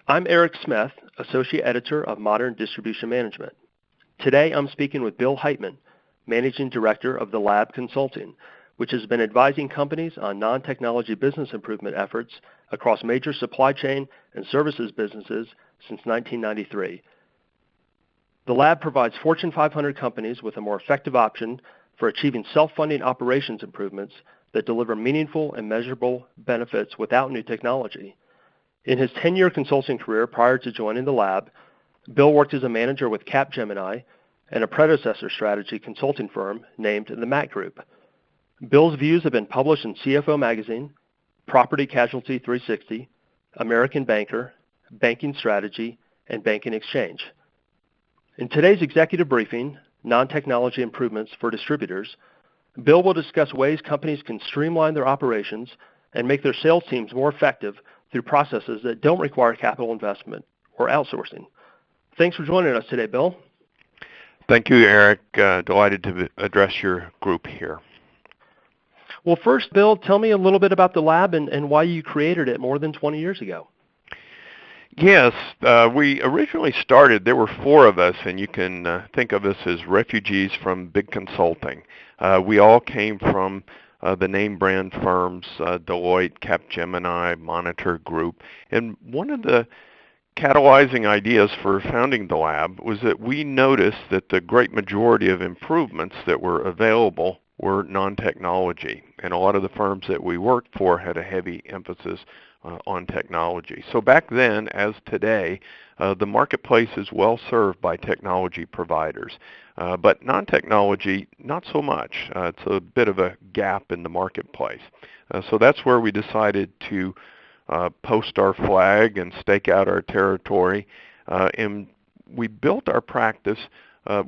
I'm Eric Smith, Associate Editor of Modern Distribution Management. Today I'm speaking with Bill Heitman, Managing Director of the Lab Consulting, which has been advising companies on non-technology business improvement efforts across major supply chain and services businesses since 1993. The Lab provides Fortune 500 companies with a more effective option for achieving self-funding operations improvements that deliver meaningful and measurable benefits without new technology. In his 10-year consulting career prior to joining the Lab, Bill worked as a manager with Capgemini and a predecessor strategy consulting firm named the Mac Group. Bill's views have been published in CFO Magazine, Property Casualty 360, American Banker, Banking Strategy, and Banking Exchange. In today's executive briefing, Non-Technology Improvements for Distributors, Bill will discuss ways companies can streamline their operations and make their sales teams more effective through processes that don't require capital investment or outsourcing. Thanks for joining us today, Bill. Thank you, Eric. Delighted to address your group here. Well, first, Bill, tell me a little bit about the Lab and why you created it more than 20 years ago. Yes, we originally started, there were 4 of us, and you can think of us as refugees from big consulting. We all came from the name brand firms, Deloitte, Capgemini, Monitor Group. And one of the catalyzing ideas for founding the Lab was that we noticed that the great majority of improvements that were available were non-technology. And a lot of the firms that we worked for had a heavy emphasis on technology. So back then, as today, the marketplace is well served by technology providers. But non-technology, not so much. It's a bit of a gap in the marketplace. So that's where we decided to post our flag and stake out our territory. And we built our practice.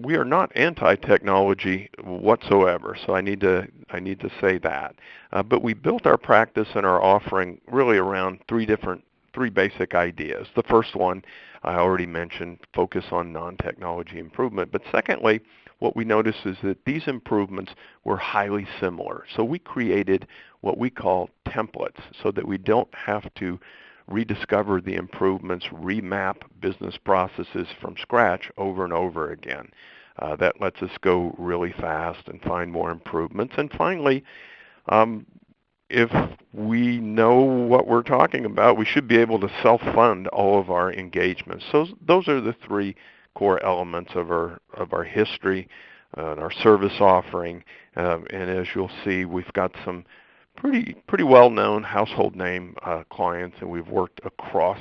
We are not anti-technology whatsoever, so I need to say that. But we built our practice and our offering really around three basic ideas. The first one I already mentioned, focus on non-technology improvement. But secondly, what we noticed is that these improvements were highly similar. So we created what we call templates so that we don't have to rediscover the improvements, remap business processes from scratch over and over again. That lets us go really fast and find more improvements. And finally, if we know what we're talking about, we should be able to self-fund all of our engagements. So those are the 3 core elements of our history and our service offering. And as you'll see, we've got some pretty well-known household name clients, and we've worked across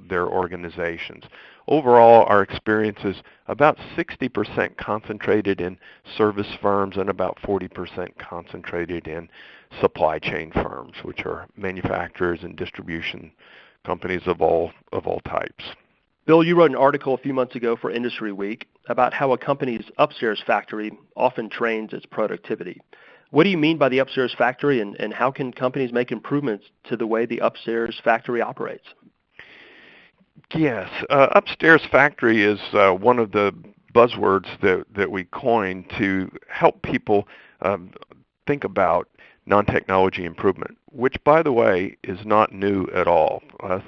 their organizations. Overall, our experience is about 60% concentrated in service firms and about 40% concentrated in supply chain firms, which are manufacturers and distribution companies of all types. Bill, you wrote an article a few months ago for Industry Week about how a company's upstairs factory often trains its productivity. What do you mean by the upstairs factory, and how can companies make improvements to the way the upstairs factory operates? Yes, upstairs factory is one of the buzzwords that we coined to help people think about non-technology improvement, which, by the way, is not new at all.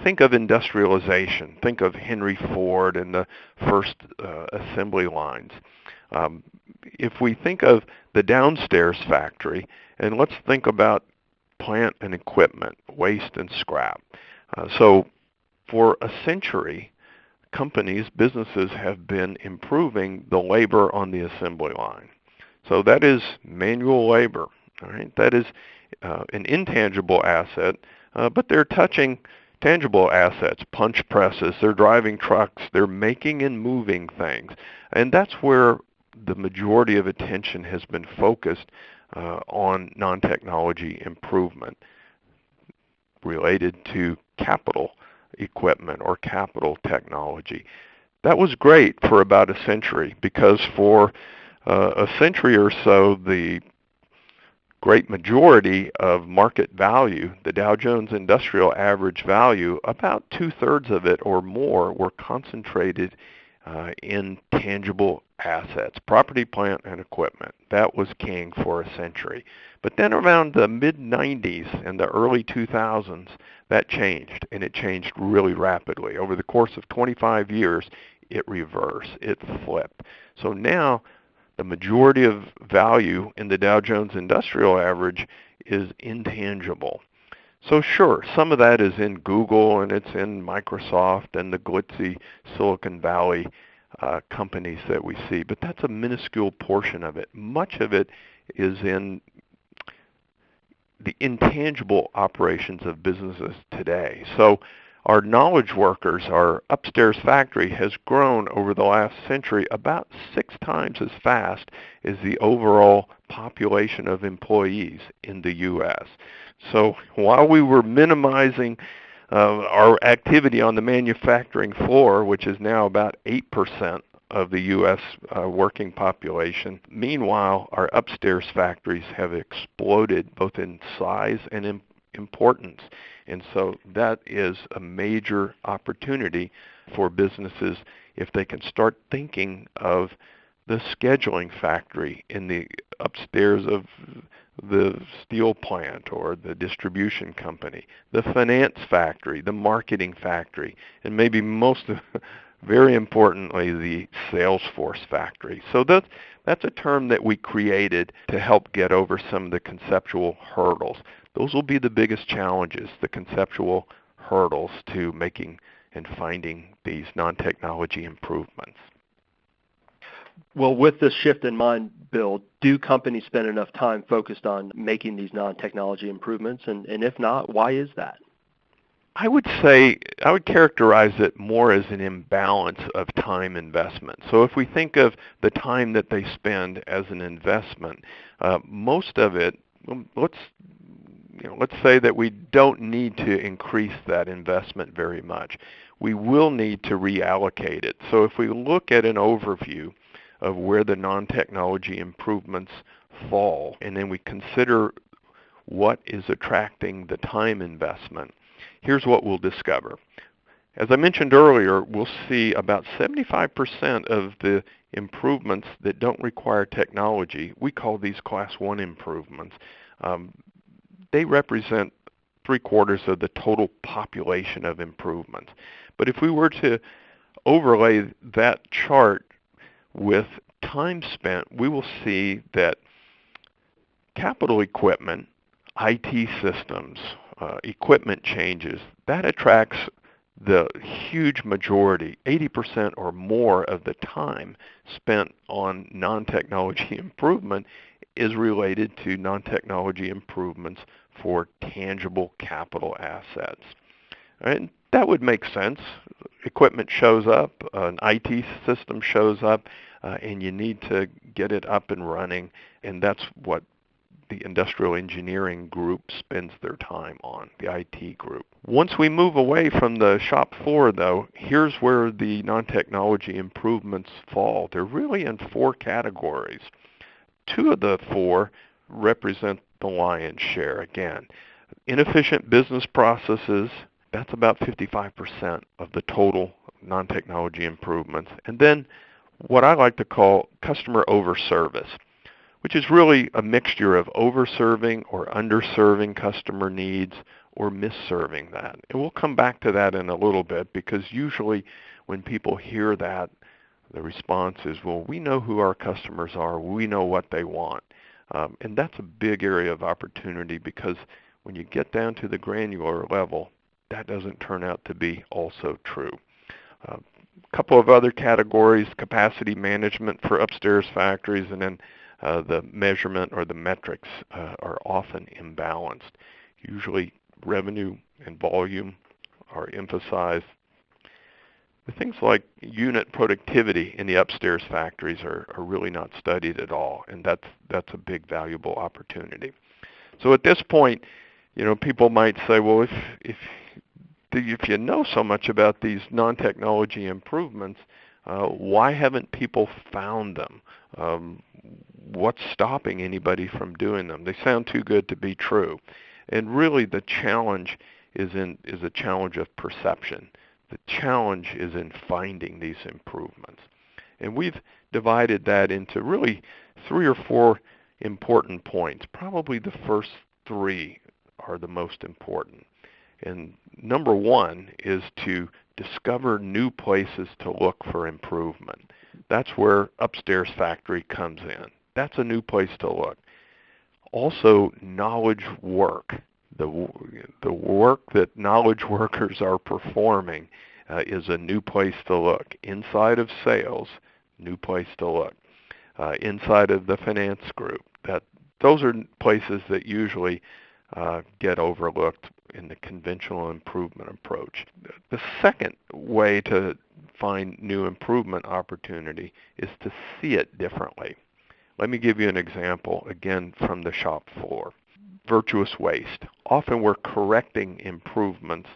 Think of industrialization. Think of Henry Ford and the first assembly lines. If we think of the downstairs factory, and let's think about plant and equipment, waste and scrap. So for a century, companies, businesses have been improving the labor on the assembly line. So that is manual labor. All right? That is an intangible asset, but they're touching tangible assets, punch presses, they're driving trucks, they're making and moving things. And that's where the majority of attention has been focused on non-technology improvement related to capital equipment or capital technology. That was great for about a century because for a century or so, the great majority of market value, the Dow Jones Industrial Average value, about 2/3 of it or more were concentrated intangible assets, property, plant, and equipment. That was king for a century. But then around the mid-90s and the early 2000s, that changed, and it changed really rapidly. Over the course of 25 years, it reversed, it flipped. So now the majority of value in the Dow Jones Industrial Average is intangible. So sure, some of that is in Google and it's in Microsoft and the glitzy Silicon Valley companies that we see, but that's a minuscule portion of it. Much of it is in the intangible operations of businesses today. So our knowledge workers, our upstairs factory, has grown over the last century about 6 times as fast as the overall population of employees in the U.S. So while we were minimizing our activity on the manufacturing floor, which is now about 8% of the U.S. Working population, meanwhile, our upstairs factories have exploded both in size and in importance. And so that is a major opportunity for businesses if they can start thinking of the scheduling factory in the upstairs of the steel plant or the distribution company, the finance factory, the marketing factory, and maybe very importantly, the Salesforce factory. So that's a term that we created to help get over some of the conceptual hurdles. Those will be the biggest challenges, the conceptual hurdles to making and finding these non-technology improvements. Well, with this shift in mind, Bill, do companies spend enough time focused on making these non-technology improvements? And if not, why is that? I would characterize it more as an imbalance of time investment. So if we think of the time that they spend as an investment, most of it, let's say that we don't need to increase that investment very much. We will need to reallocate it. So if we look at an overview of where the non-technology improvements fall, and then we consider what is attracting the time investment, here's what we'll discover. As I mentioned earlier, we'll see about 75% of the improvements that don't require technology, we call these Class 1 improvements, they represent 3/4 of the total population of improvements. But if we were to overlay that chart with time spent, we will see that capital equipment, IT systems, equipment changes, that attracts the huge majority, 80% or more of the time spent on non-technology improvement is related to non-technology improvements for tangible capital assets. And that would make sense. Equipment shows up, an IT system shows up, and you need to get it up and running, and that's what the industrial engineering group spends their time on, the IT group. Once we move away from the shop floor, though, here's where the non-technology improvements fall. They're really in 4 categories. 2 of the 4 represent the lion's share. Again, inefficient business processes, that's about 55% of the total non-technology improvements. And then what I like to call customer overservice, which is really a mixture of overserving or underserving customer needs or misserving that. And we'll come back to that in a little bit, because usually when people hear that, the response is, well, we know who our customers are, we know what they want. And that's a big area of opportunity, because when you get down to the granular level, that doesn't turn out to be also true. A couple of other categories, capacity management for upstairs factories, and then the measurement or the metrics are often imbalanced. Usually revenue and volume are emphasized. The things like unit productivity in the upstairs factories are really not studied at all, and that's a big valuable opportunity. So at this point, people might say, well, if you know so much about these non-technology improvements, why haven't people found them? What's stopping anybody from doing them? They sound too good to be true. And really the challenge is a challenge of perception. The challenge is in finding these improvements. And we've divided that into really 3 or 4 important points. Probably the first 3 are the most important. And number 1 is to discover new places to look for improvement. That's where Upstairs Factory comes in. That's a new place to look. Also, knowledge work. The work that knowledge workers are performing is a new place to look. Inside of sales, new place to look. Inside of the finance group, those are places that usually get overlooked in the conventional improvement approach. The second way to find new improvement opportunity is to see it differently. Let me give you an example, again, from the shop floor. Virtuous waste. Often we're correcting improvements.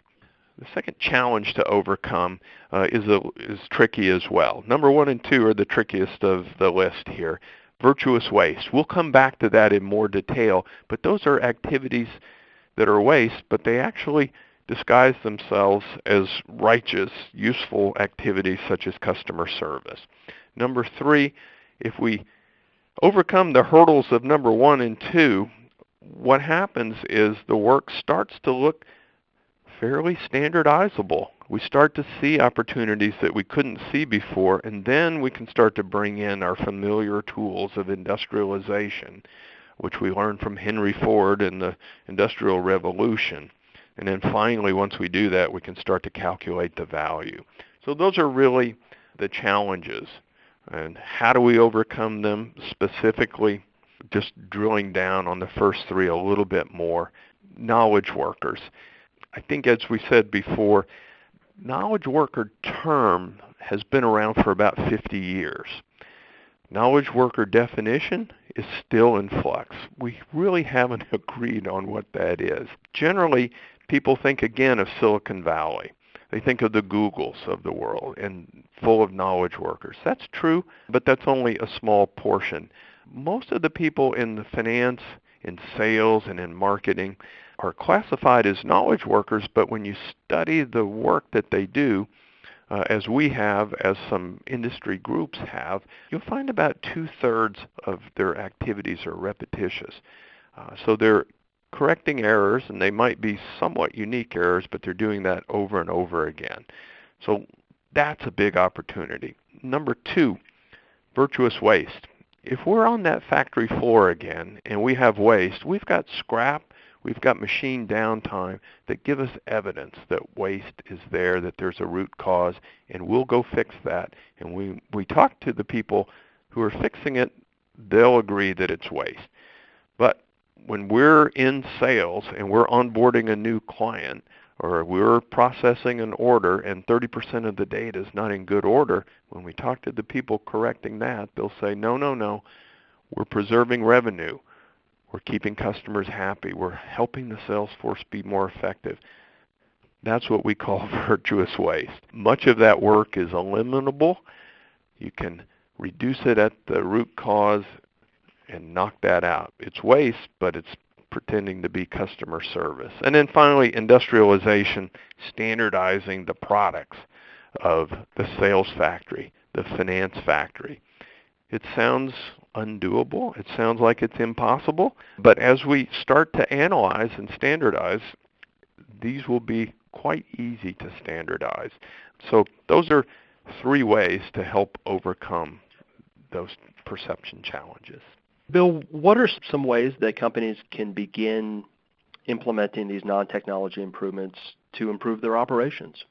The second challenge to overcome is tricky as well. Number 1 and 2 are the trickiest of the list here. Virtuous waste. We'll come back to that in more detail, but those are activities that are waste, but they actually disguise themselves as righteous, useful activities such as customer service. Number 3, if we overcome the hurdles of number 1 and 2, what happens is the work starts to look fairly standardizable. We start to see opportunities that we couldn't see before, and then we can start to bring in our familiar tools of industrialization, which we learned from Henry Ford and the Industrial Revolution. And then finally, once we do that, we can start to calculate the value. So those are really the challenges. And how do we overcome them specifically? Just drilling down on the first 3 a little bit more. Knowledge workers. I think, as we said before, knowledge worker term has been around for about 50 years. Knowledge worker definition is still in flux. We really haven't agreed on what that is. Generally, people think again of Silicon Valley. They think of the Googles of the world and full of knowledge workers. That's true, but that's only a small portion. Most of the people in the finance, in sales, and in marketing are classified as knowledge workers, but when you study the work that they do, as we have, as some industry groups have, you'll find about 2/3 of their activities are repetitious. So they're correcting errors, and they might be somewhat unique errors, but they're doing that over and over again. So that's a big opportunity. Number 2, virtuous waste. If we're on that factory floor again and we have waste, we've got scrap, we've got machine downtime that give us evidence that waste is there, that there's a root cause, and we'll go fix that. And we talk to the people who are fixing it, they'll agree that it's waste. But when we're in sales and we're onboarding a new client, or we're processing an order and 30% of the data is not in good order, when we talk to the people correcting that, they'll say, no, we're preserving revenue. We're keeping customers happy. We're helping the sales force be more effective. That's what we call virtuous waste. Much of that work is eliminable. You can reduce it at the root cause and knock that out. It's waste, but it's pretending to be customer service. And then finally, industrialization, standardizing the products of the sales factory, the finance factory. It sounds undoable. It sounds like it's impossible. But as we start to analyze and standardize, these will be quite easy to standardize. So those are 3 ways to help overcome those perception challenges. Bill, what are some ways that companies can begin implementing these non-technology improvements to improve their operations?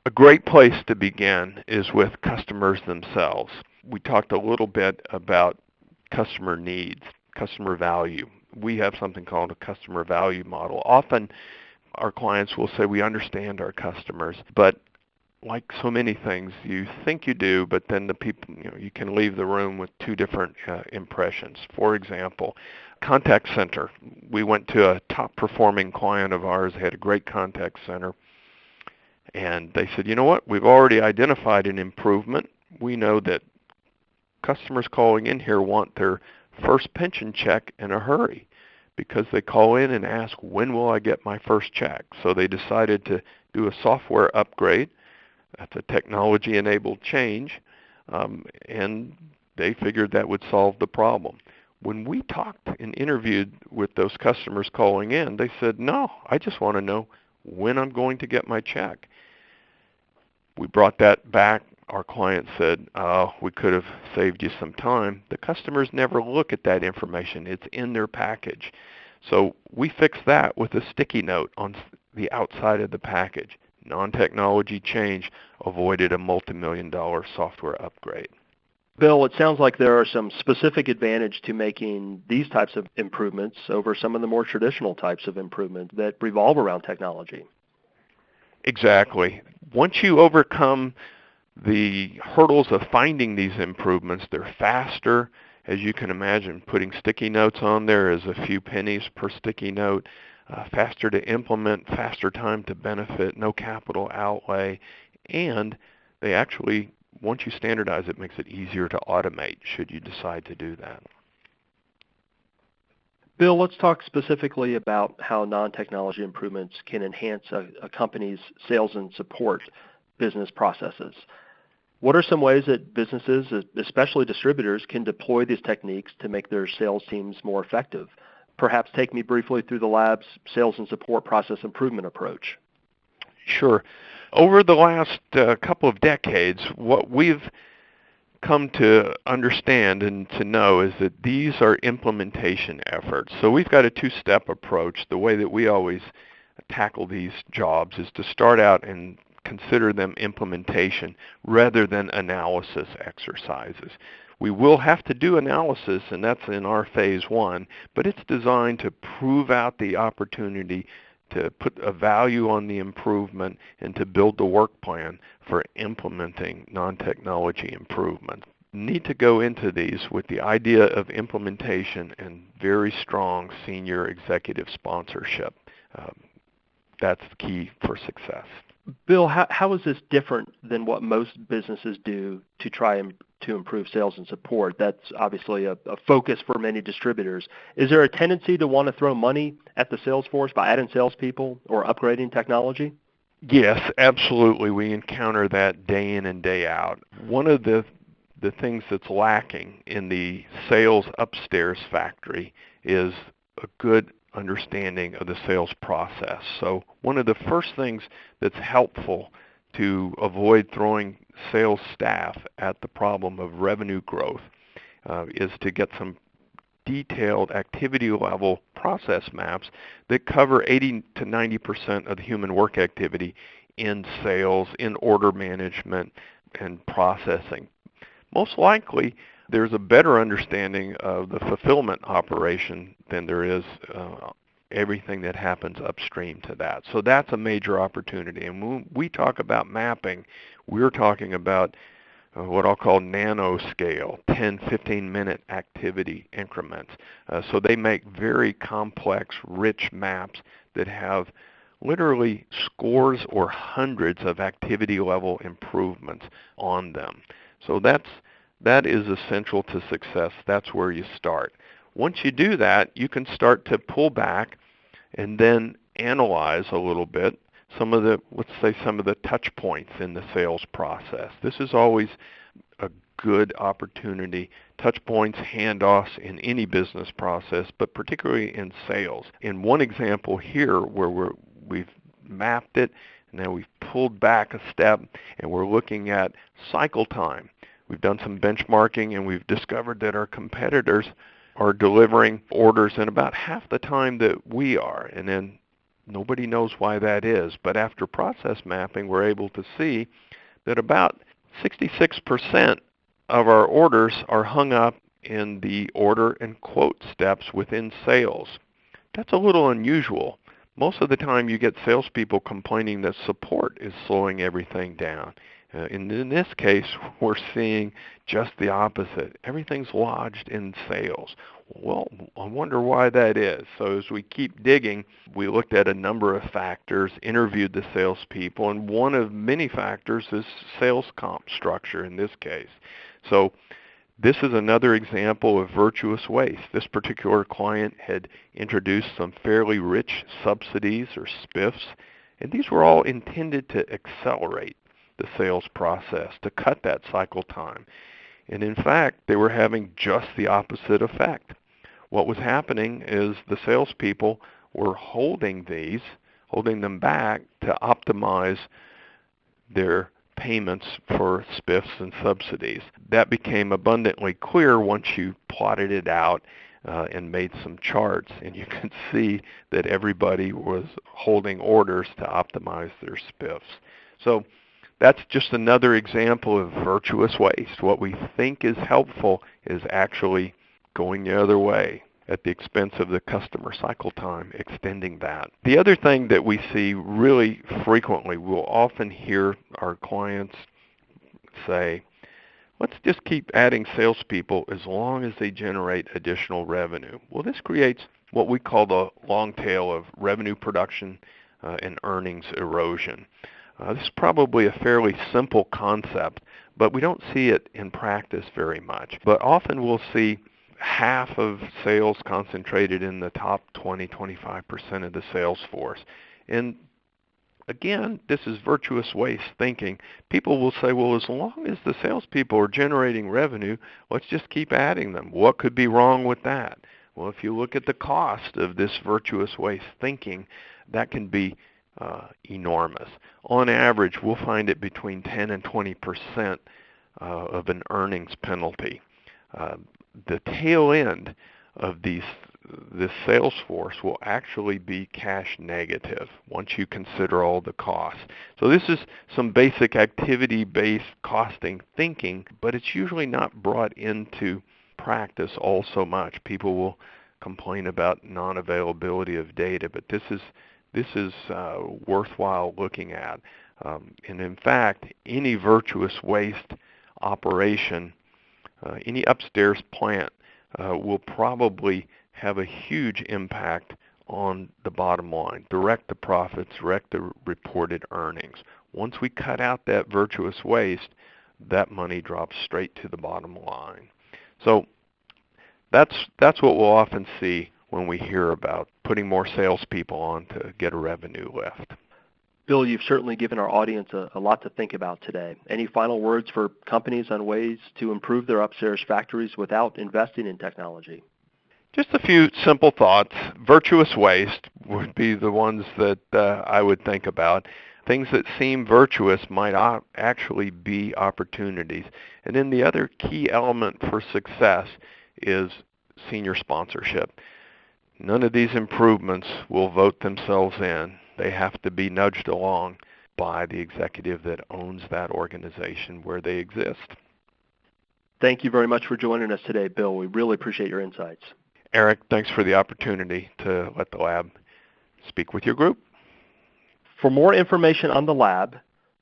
A great place to begin is with customers themselves. We talked a little bit about customer needs, customer value. We have something called a customer value model. Often our clients will say we understand our customers, but like so many things, you think you do, but then the people, you can leave the room with 2 different impressions. For example, contact center. We went to a top performing client of ours, had a great contact center, and they said, you know what, we've already identified an improvement. We know that customers calling in here want their first pension check in a hurry because they call in and ask, when will I get my first check? So they decided to do a software upgrade. That's a technology-enabled change, and they figured that would solve the problem. When we talked and interviewed with those customers calling in, they said, no, I just want to know when I'm going to get my check. We brought that back. Our client said, oh, we could have saved you some time. The customers never look at that information. It's in their package. So we fixed that with a sticky note on the outside of the package. Non-technology change avoided a multi-million-dollar software upgrade. Bill, it sounds like there are some specific advantage to making these types of improvements over some of the more traditional types of improvement that revolve around technology. Exactly. Once you overcome the hurdles of finding these improvements, they're faster. As you can imagine, putting sticky notes on there is a few pennies per sticky note. Faster to implement, faster time to benefit, no capital outlay, and they actually, once you standardize it, makes it easier to automate should you decide to do that. Bill, let's talk specifically about how non-technology improvements can enhance a company's sales and support business processes. What are some ways that businesses, especially distributors, can deploy these techniques to make their sales teams more effective? Perhaps take me briefly through the lab's sales and support process improvement approach. Sure. Over the last couple of decades, what we've come to understand and to know is that these are implementation efforts. So we've got a two-step approach. The way that we always tackle these jobs is to start out and consider them implementation rather than analysis exercises. We will have to do analysis, and that's in our phase one, but it's designed to prove out the opportunity to put a value on the improvement and to build the work plan for implementing non-technology improvement. Need to go into these with the idea of implementation and very strong senior executive sponsorship. That's the key for success. Bill, how is this different than what most businesses do to try and to improve sales and support? That's obviously a focus for many distributors. Is there a tendency to want to throw money at the sales force by adding salespeople or upgrading technology? Yes, absolutely. We encounter that day in and day out. One of the things that's lacking in the sales upstairs factory is a good understanding of the sales process. So one of the first things that's helpful to avoid throwing sales staff at the problem of revenue growth is to get some detailed activity level process maps that cover 80 to 90% of the human work activity in sales, in order management, and processing. Most likely, there's a better understanding of the fulfillment operation than there is everything that happens upstream to that. So that's a major opportunity. And when we talk about mapping, we're talking about what I'll call nanoscale, 10, 15-minute activity increments. So they make very complex, rich maps that have literally scores or hundreds of activity level improvements on them. So that is essential to success. That's where you start. Once you do that, you can start to pull back and then analyze a little bit some of the touch points in the sales process. This is always a good opportunity. Touch points, handoffs in any business process, but particularly in sales. In one example here where we've mapped it, and then we've pulled back a step, and we're looking at cycle time. We've done some benchmarking, and we've discovered that our competitors are delivering orders in about half the time that we are, and then nobody knows why that is. But after process mapping, we're able to see that about 66% of our orders are hung up in the order and quote steps within sales. That's a little unusual. Most of the time you get salespeople complaining that support is slowing everything down. In this case, we're seeing just the opposite. Everything's lodged in sales. Well, I wonder why that is. So as we keep digging, we looked at a number of factors, interviewed the salespeople, and one of many factors is sales comp structure in this case. So This is another example of virtuous waste. This particular client had introduced some fairly rich subsidies or spiffs, and these were all intended to accelerate the sales process, to cut that cycle time. And in fact, they were having just the opposite effect. What was happening is the salespeople were holding them back to optimize their payments for spiffs and subsidies. That became abundantly clear once you plotted it out and made some charts, and you could see that everybody was holding orders to optimize their spiffs. So that's just another example of virtuous waste. What we think is helpful is actually going the other way at the expense of the customer cycle time, extending that. The other thing that we see really frequently, we'll often hear our clients say, let's just keep adding salespeople as long as they generate additional revenue. Well, this creates what we call the long tail of revenue production and earnings erosion. This is probably a fairly simple concept, but we don't see it in practice very much. But often we'll see half of sales concentrated in the top 20-25% of the sales force. And again, this is virtuous waste thinking. People will say, well, as long as the salespeople are generating revenue, let's just keep adding them. What could be wrong with that? Well, if you look at the cost of this virtuous waste thinking, that can be enormous. On average, we'll find it between 10 and 20% of an earnings penalty. The tail end of this sales force will actually be cash negative once you consider all the costs. So this is some basic activity-based costing thinking, but it's usually not brought into practice all so much. People will complain about non-availability of data, but this is worthwhile looking at. And in fact, any virtuous waste operation, any upstairs plant will probably have a huge impact on the bottom line, direct the profits, direct the reported earnings. Once we cut out that virtuous waste, that money drops straight to the bottom line. So that's what we'll often see when we hear about putting more salespeople on to get a revenue lift. Bill, you've certainly given our audience a lot to think about today. Any final words for companies on ways to improve their upstairs factories without investing in technology? Just a few simple thoughts. Virtuous waste would be the ones that I would think about. Things that seem virtuous might actually be opportunities. And then the other key element for success is senior sponsorship. None of these improvements will vote themselves in. They have to be nudged along by the executive that owns that organization where they exist. Thank you very much for joining us today, Bill. We really appreciate your insights. Eric, thanks for the opportunity to let the lab speak with your group. For more information on the lab,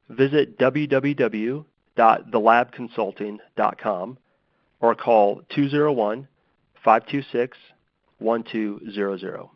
visit www.thelabconsulting.com or call 201-526-1200.